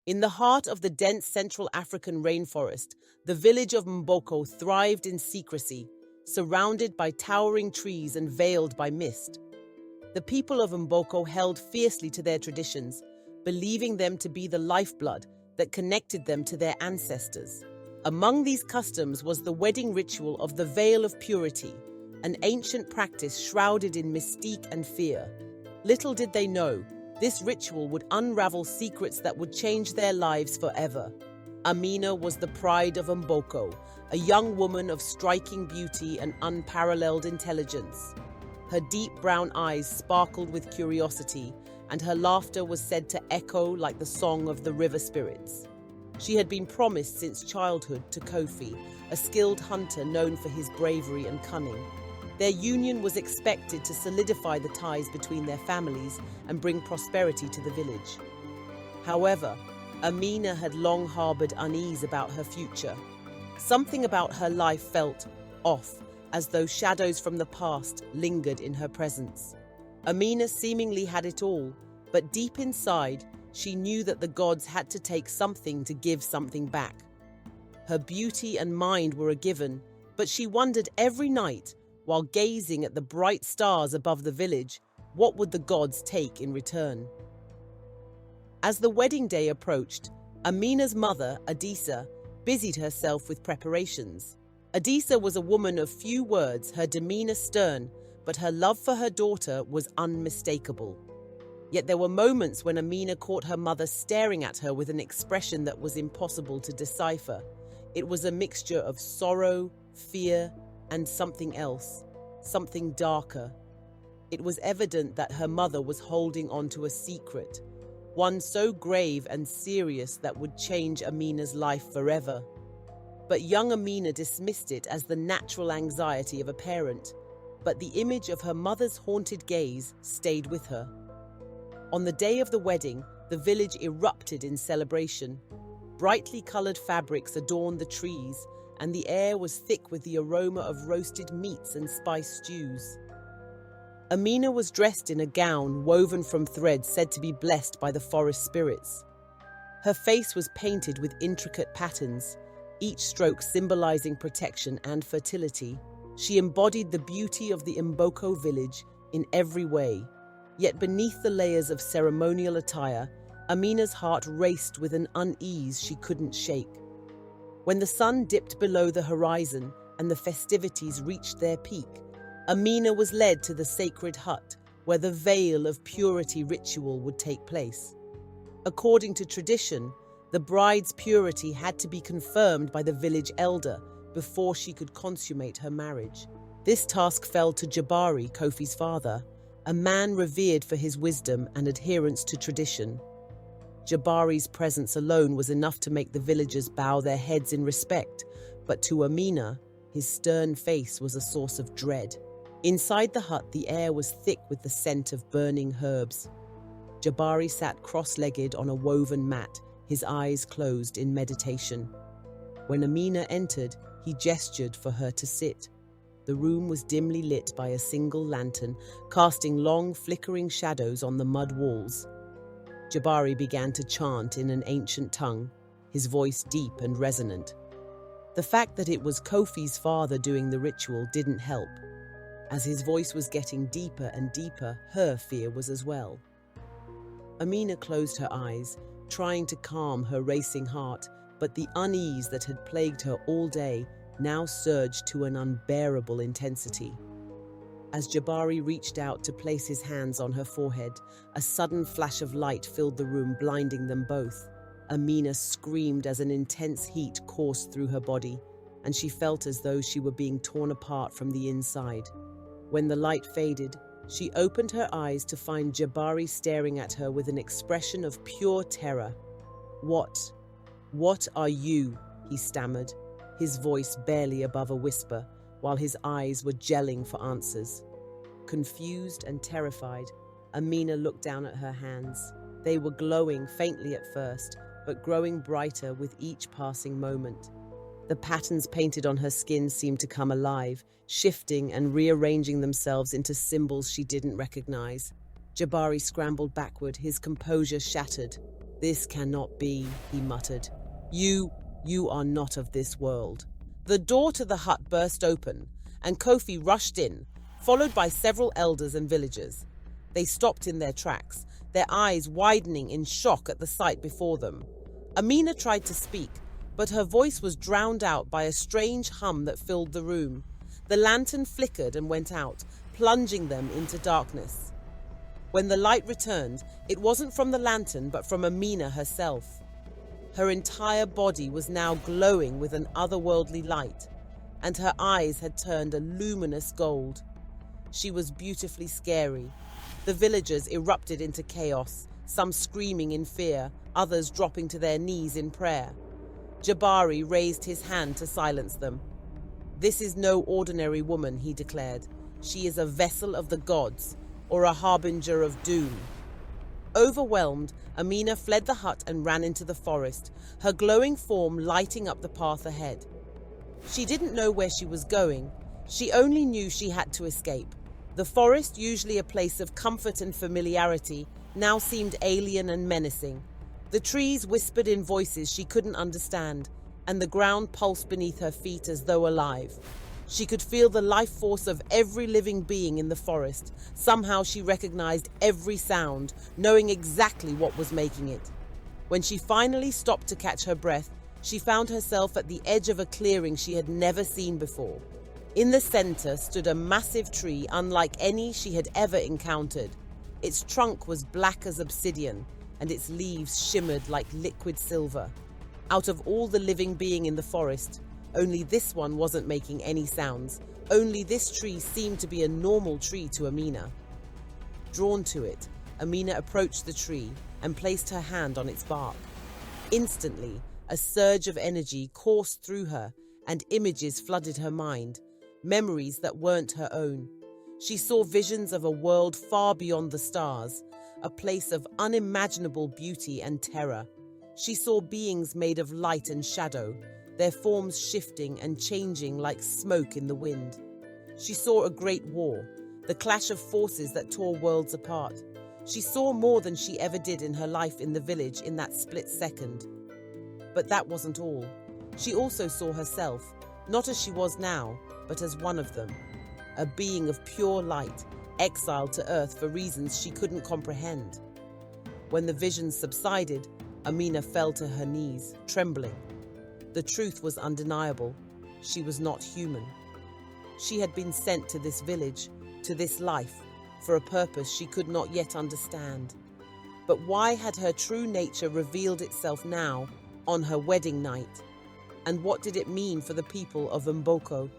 In the heart of the dense Central African rainforest, the village of Mboko thrived in secrecy, surrounded by towering trees and veiled by mist. The people of Mboko held fiercely to their traditions, believing them to be the lifeblood that connected them to their ancestors. Among these customs was the wedding ritual of the Veil of Purity, an ancient practice shrouded in mystique and fear. Little did they know, this ritual would unravel secrets that would change their lives forever. Amina was the pride of Mboko, a young woman of striking beauty and unparalleled intelligence. Her deep brown eyes sparkled with curiosity, and her laughter was said to echo like the song of the river spirits. She had been promised since childhood to Kofi, a skilled hunter known for his bravery and cunning. Their union was expected to solidify the ties between their families and bring prosperity to the village. However, Amina had long harbored unease about her future. Something about her life felt off, as though shadows from the past lingered in her presence. Amina seemingly had it all, but deep inside, she knew that the gods had to take something to give something back. Her beauty and mind were a given, but she wondered every night, while gazing at the bright stars above the village, what would the gods take in return? As the wedding day approached, Amina's mother, Adisa, busied herself with preparations. Adisa was a woman of few words, her demeanor stern, but her love for her daughter was unmistakable. Yet there were moments when Amina caught her mother staring at her with an expression that was impossible to decipher. It was a mixture of sorrow, fear, and something else, something darker. It was evident that her mother was holding on to a secret, one so grave and serious that would change Amina's life forever. But young Amina dismissed it as the natural anxiety of a parent, but the image of her mother's haunted gaze stayed with her. On the day of the wedding, the village erupted in celebration. Brightly colored fabrics adorned the trees, and the air was thick with the aroma of roasted meats and spiced stews. Amina was dressed in a gown woven from threads said to be blessed by the forest spirits. Her face was painted with intricate patterns, each stroke symbolizing protection and fertility. She embodied the beauty of the Mboko village in every way. Yet beneath the layers of ceremonial attire, Amina's heart raced with an unease she couldn't shake. When the sun dipped below the horizon and the festivities reached their peak, Amina was led to the sacred hut where the Veil of Purity ritual would take place. According to tradition, the bride's purity had to be confirmed by the village elder before she could consummate her marriage. This task fell to Jabari, Kofi's father, a man revered for his wisdom and adherence to tradition. Jabari's presence alone was enough to make the villagers bow their heads in respect, but to Amina, his stern face was a source of dread. Inside the hut, the air was thick with the scent of burning herbs. Jabari sat cross-legged on a woven mat, his eyes closed in meditation. When Amina entered, he gestured for her to sit. The room was dimly lit by a single lantern, casting long, flickering shadows on the mud walls. Jabari began to chant in an ancient tongue, his voice deep and resonant. The fact that it was Kofi's father doing the ritual didn't help. As his voice was getting deeper and deeper, her fear was as well. Amina closed her eyes, trying to calm her racing heart, but the unease that had plagued her all day now surged to an unbearable intensity. As Jabari reached out to place his hands on her forehead, a sudden flash of light filled the room, blinding them both. Amina screamed as an intense heat coursed through her body, and she felt as though she were being torn apart from the inside. When the light faded, she opened her eyes to find Jabari staring at her with an expression of pure terror. What are you?" he stammered, his voice barely above a whisper, while his eyes were gelling for answers. Confused and terrified, Amina looked down at her hands. They were glowing faintly at first, but growing brighter with each passing moment. The patterns painted on her skin seemed to come alive, shifting and rearranging themselves into symbols she didn't recognize. Jabari scrambled backward, his composure shattered. "This cannot be," he muttered. You are not of this world." The door to the hut burst open, and Kofi rushed in, followed by several elders and villagers. They stopped in their tracks, their eyes widening in shock at the sight before them. Amina tried to speak, but her voice was drowned out by a strange hum that filled the room. The lantern flickered and went out, plunging them into darkness. When the light returned, it wasn't from the lantern but from Amina herself. Her entire body was now glowing with an otherworldly light, and her eyes had turned a luminous gold. She was beautifully scary. The villagers erupted into chaos, some screaming in fear, others dropping to their knees in prayer. Jabari raised his hand to silence them. "This is no ordinary woman," he declared. "She is a vessel of the gods, or a harbinger of doom." Overwhelmed, Amina fled the hut and ran into the forest, her glowing form lighting up the path ahead. She didn't know where she was going. She only knew she had to escape. The forest, usually a place of comfort and familiarity, now seemed alien and menacing. The trees whispered in voices she couldn't understand, and the ground pulsed beneath her feet as though alive. She could feel the life force of every living being in the forest. Somehow she recognized every sound, knowing exactly what was making it. When she finally stopped to catch her breath, she found herself at the edge of a clearing she had never seen before. In the center stood a massive tree unlike any she had ever encountered. Its trunk was black as obsidian, and its leaves shimmered like liquid silver. Out of all the living being in the forest, only this one wasn't making any sounds. Only this tree seemed to be a normal tree to Amina. Drawn to it, Amina approached the tree and placed her hand on its bark. Instantly, a surge of energy coursed through her, and images flooded her mind, memories that weren't her own. She saw visions of a world far beyond the stars, a place of unimaginable beauty and terror. She saw beings made of light and shadow, their forms shifting and changing like smoke in the wind. She saw a great war, the clash of forces that tore worlds apart. She saw more than she ever did in her life in the village in that split second. But that wasn't all. She also saw herself, not as she was now, but as one of them, a being of pure light, exiled to Earth for reasons she couldn't comprehend. When the visions subsided, Amina fell to her knees, trembling. The truth was undeniable. She was not human. She had been sent to this village, to this life, for a purpose she could not yet understand. But why had her true nature revealed itself now, on her wedding night? And what did it mean for the people of Mboko?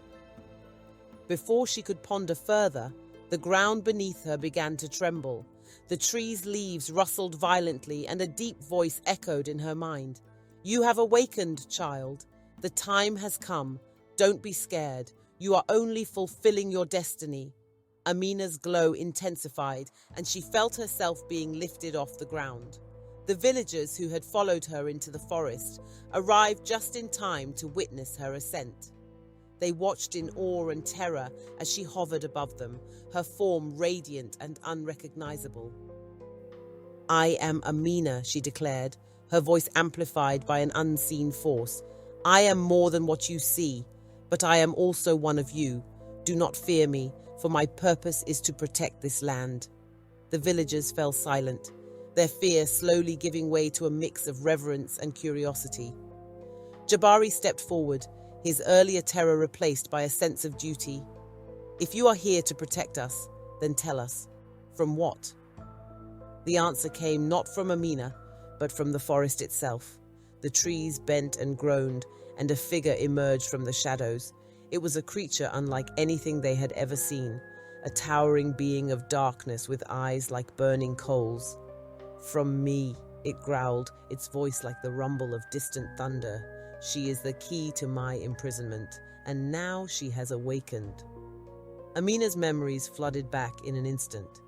Before she could ponder further, the ground beneath her began to tremble. The trees' leaves rustled violently, and a deep voice echoed in her mind. "You have awakened, child. The time has come. Don't be scared. You are only fulfilling your destiny." Amina's glow intensified, and she felt herself being lifted off the ground. The villagers who had followed her into the forest arrived just in time to witness her ascent. They watched in awe and terror as she hovered above them, her form radiant and unrecognizable. "I am Amina," she declared, her voice amplified by an unseen force. "I am more than what you see, but I am also one of you. Do not fear me, for my purpose is to protect this land." The villagers fell silent, their fear slowly giving way to a mix of reverence and curiosity. Jabari stepped forward, his earlier terror replaced by a sense of duty. "If you are here to protect us, then tell us. From what?" The answer came not from Amina, but from the forest itself. The trees bent and groaned, and a figure emerged from the shadows. It was a creature unlike anything they had ever seen, a towering being of darkness with eyes like burning coals. "From me," it growled, its voice like the rumble of distant thunder. "She is the key to my imprisonment, and now she has awakened." Amina's memories flooded back in an instant.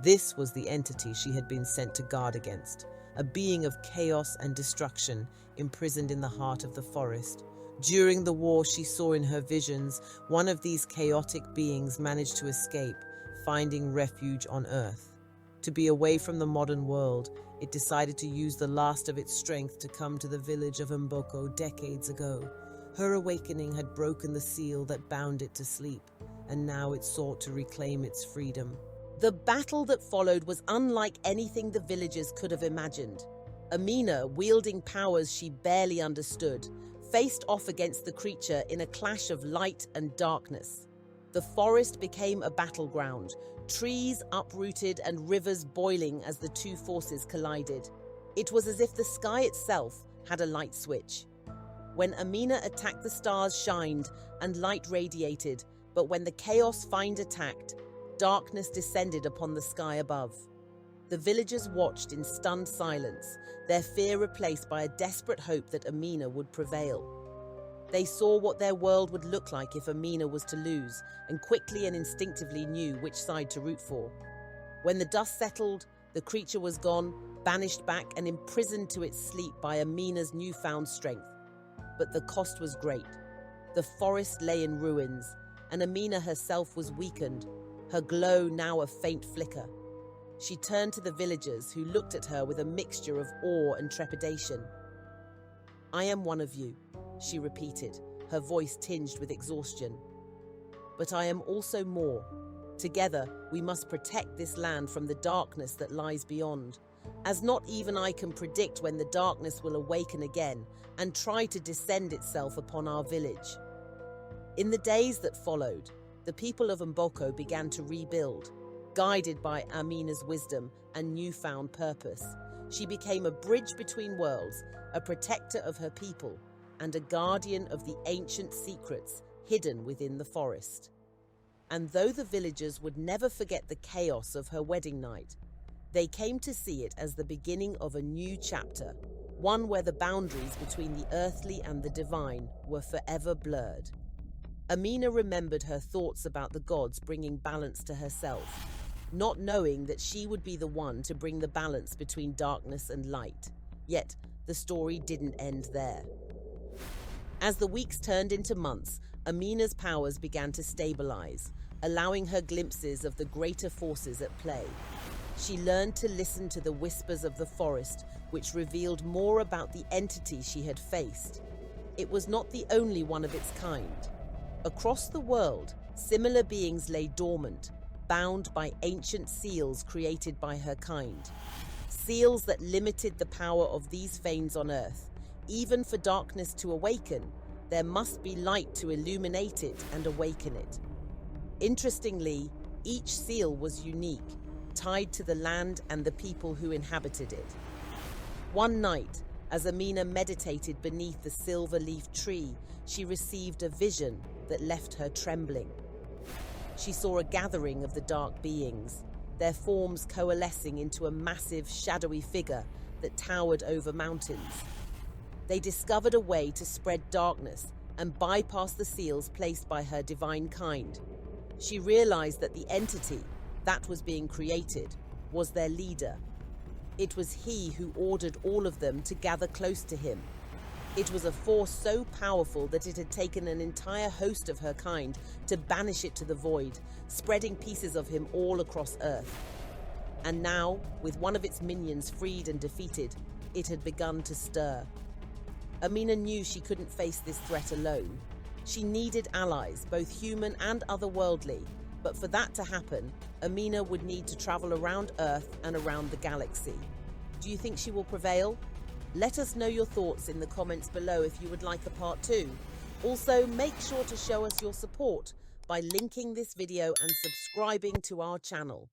This was the entity she had been sent to guard against, a being of chaos and destruction imprisoned in the heart of the forest. During the war she saw in her visions, one of these chaotic beings managed to escape, finding refuge on Earth. To be away from the modern world, It decided to use the last of its strength to come to the village of Mboko decades ago. Her awakening had broken the seal that bound it to sleep, and now it sought to reclaim its freedom. The battle that followed was unlike anything the villagers could have imagined. Amina, wielding powers she barely understood, faced off against the creature in a clash of light and darkness. The forest became a battleground, trees uprooted and rivers boiling as the two forces collided. It was as if the sky itself had a light switch. When Amina attacked, the stars shined and light radiated, but when the chaos fiend attacked, darkness descended upon the sky above. The villagers watched in stunned silence, their fear replaced by a desperate hope that Amina would prevail. They saw what their world would look like if Amina was to lose, and quickly and instinctively knew which side to root for. When the dust settled, the creature was gone, banished back and imprisoned to its sleep by Amina's newfound strength. But the cost was great. The forest lay in ruins, and Amina herself was weakened, her glow now a faint flicker. She turned to the villagers, who looked at her with a mixture of awe and trepidation. "I am one of you," she repeated, her voice tinged with exhaustion. "But I am also more. Together, we must protect this land from the darkness that lies beyond, as not even I can predict when the darkness will awaken again and try to descend itself upon our village." In the days that followed, the people of Mboko began to rebuild, guided by Amina's wisdom and newfound purpose. She became a bridge between worlds, a protector of her people, and a guardian of the ancient secrets hidden within the forest. And though the villagers would never forget the chaos of her wedding night, they came to see it as the beginning of a new chapter, one where the boundaries between the earthly and the divine were forever blurred. Amina remembered her thoughts about the gods bringing balance to herself, not knowing that she would be the one to bring the balance between darkness and light. Yet, the story didn't end there. As the weeks turned into months, Amina's powers began to stabilize, allowing her glimpses of the greater forces at play. She learned to listen to the whispers of the forest, which revealed more about the entity she had faced. It was not the only one of its kind. Across the world, similar beings lay dormant, bound by ancient seals created by her kind. Seals that limited the power of these fiends on Earth. Even for darkness to awaken, there must be light to illuminate it and awaken it. Interestingly, each seal was unique, tied to the land and the people who inhabited it. One night, as Amina meditated beneath the silver-leaf tree, she received a vision that left her trembling. She saw a gathering of the dark beings, their forms coalescing into a massive, shadowy figure that towered over mountains. They discovered a way to spread darkness and bypass the seals placed by her divine kind. She realized that the entity that was being created was their leader. It was he who ordered all of them to gather close to him. It was a force so powerful that it had taken an entire host of her kind to banish it to the void, spreading pieces of him all across Earth. And now, with one of its minions freed and defeated, it had begun to stir. Amina knew she couldn't face this threat alone. She needed allies, both human and otherworldly, but for that to happen, Amina would need to travel around Earth and around the galaxy. Do you think she will prevail? Let us know your thoughts in the comments below if you would like a part 2. Also, make sure to show us your support by linking this video and subscribing to our channel.